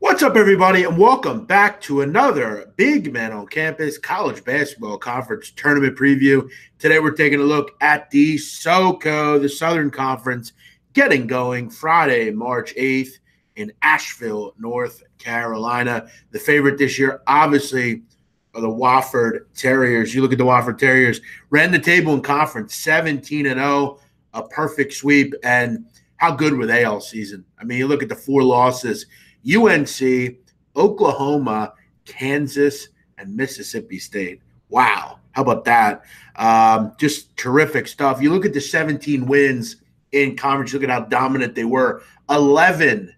What's up, everybody, and welcome back to another Big Man on Campus College Basketball Conference Tournament Preview. Today, we're taking a look at the SoCo, the Southern Conference, getting going Friday, March 8th in Asheville, North Carolina. The favorite this year, obviously, are the Wofford Terriers. You look at the Wofford Terriers, ran the table in conference 17-0, a perfect sweep, and how good were they all season? I mean, you look at the four losses. UNC, Oklahoma, Kansas, and Mississippi State. Wow. How about that? Just terrific stuff. You look at the 17 wins in conference, look at how dominant they were. 11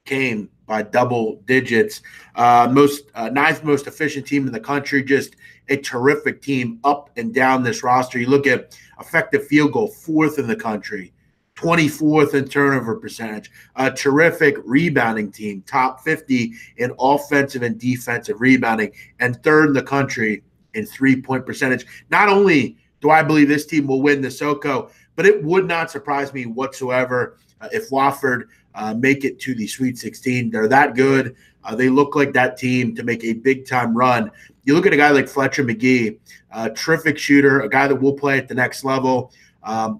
came by double digits. Ninth most efficient team in the country. Just a terrific team up and down this roster. You look at effective field goal, fourth in the country. 24th in turnover percentage, a terrific rebounding team, top 50 in offensive and defensive rebounding, and third in the country in three-point percentage. Not only do I believe this team will win the SoCo, but it would not surprise me whatsoever if Wofford make it to the Sweet 16. They're that good. They look like that team to make a big-time run. You look at a guy like Fletcher McGee, a terrific shooter, a guy that will play at the next level.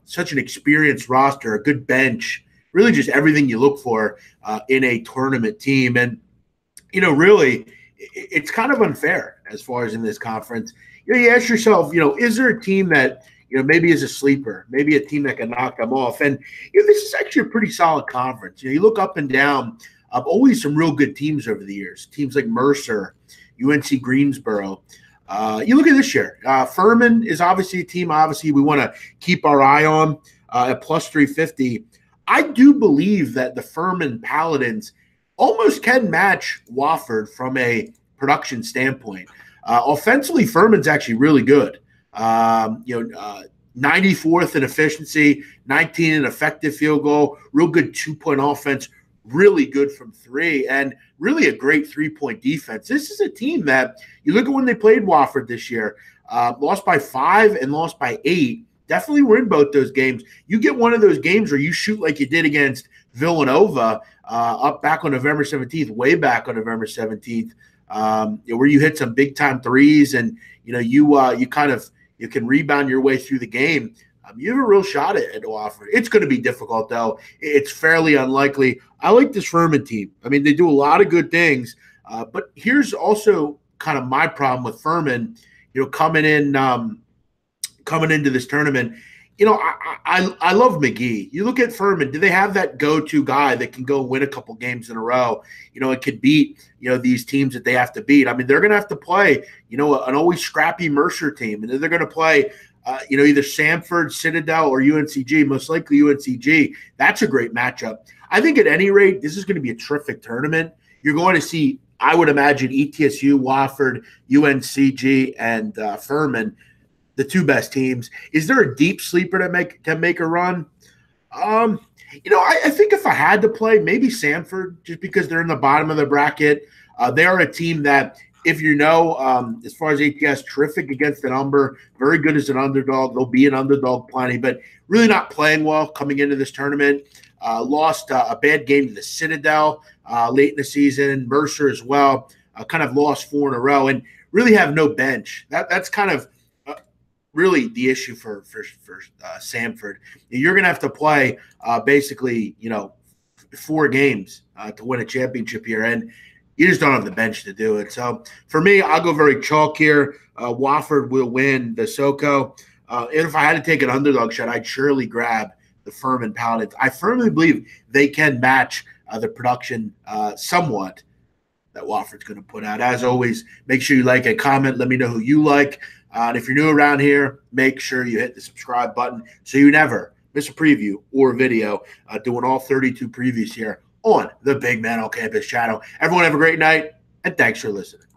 Such an experienced roster, a good bench, really just everything you look for in a tournament team. And, really, it's kind of unfair as far as in this conference. You ask yourself, is there a team that, maybe is a sleeper, maybe a team that can knock them off? And this is actually a pretty solid conference. You look up and down, always some real good teams over the years, teams like Mercer, UNC Greensboro. You look at this year. Furman is obviously a team, we want to keep our eye on at plus 350. I do believe that the Furman Paladins almost can match Wofford from a production standpoint. Offensively, Furman's actually really good. 94th in efficiency, 19 in effective field goal, real good two-point offense, really good from three, and really a great three-point defense. This is a team that you look at when they played Wofford this year, lost by 5 and lost by 8. Definitely were in both those games. You get one of those games where you shoot like you did against Villanova up back on November 17th, way back on November 17th, where you hit some big-time threes and, you can rebound your way through the game. You have a real shot at Wofford. It's going to be difficult, though. It's fairly unlikely. I like this Furman team. I mean, they do a lot of good things. But here's also kind of my problem with Furman, coming into this tournament. I love McGee. You look at Furman. Do they have that go-to guy that can go win a couple games in a row? It could beat, these teams that they have to beat. I mean, they're going to have to play, an always scrappy Mercer team. And they're going to play – either Samford, Citadel, or UNCG, most likely UNCG. That's a great matchup. I think at any rate, this is going to be a terrific tournament. You're going to see, I would imagine, ETSU, Wofford, UNCG, and Furman, the two best teams. Is there a deep sleeper to can make a run? I think if I had to play, maybe Samford, just because they're in the bottom of the bracket. They are a team that – if as far as ATS, terrific against the number, very good as an underdog. They'll be an underdog plenty, but really not playing well coming into this tournament. Lost a bad game to the Citadel late in the season. Mercer as well, kind of lost 4 in a row, and really have no bench. That's kind of really the issue for Samford. You're going to have to play basically, 4 games to win a championship here, and you just don't have the bench to do it. So for me, I'll go very chalk here. Wofford will win the SoCo. And if I had to take an underdog shot, I'd surely grab the Furman Paladins. I firmly believe they can match the production somewhat that Wofford's going to put out. As always, make sure you like and comment. Let me know who you like. And if you're new around here, make sure you hit the subscribe button so you never miss a preview or a video doing all 32 previews here on the Big Man on Campus channel. Everyone have a great night, and thanks for listening.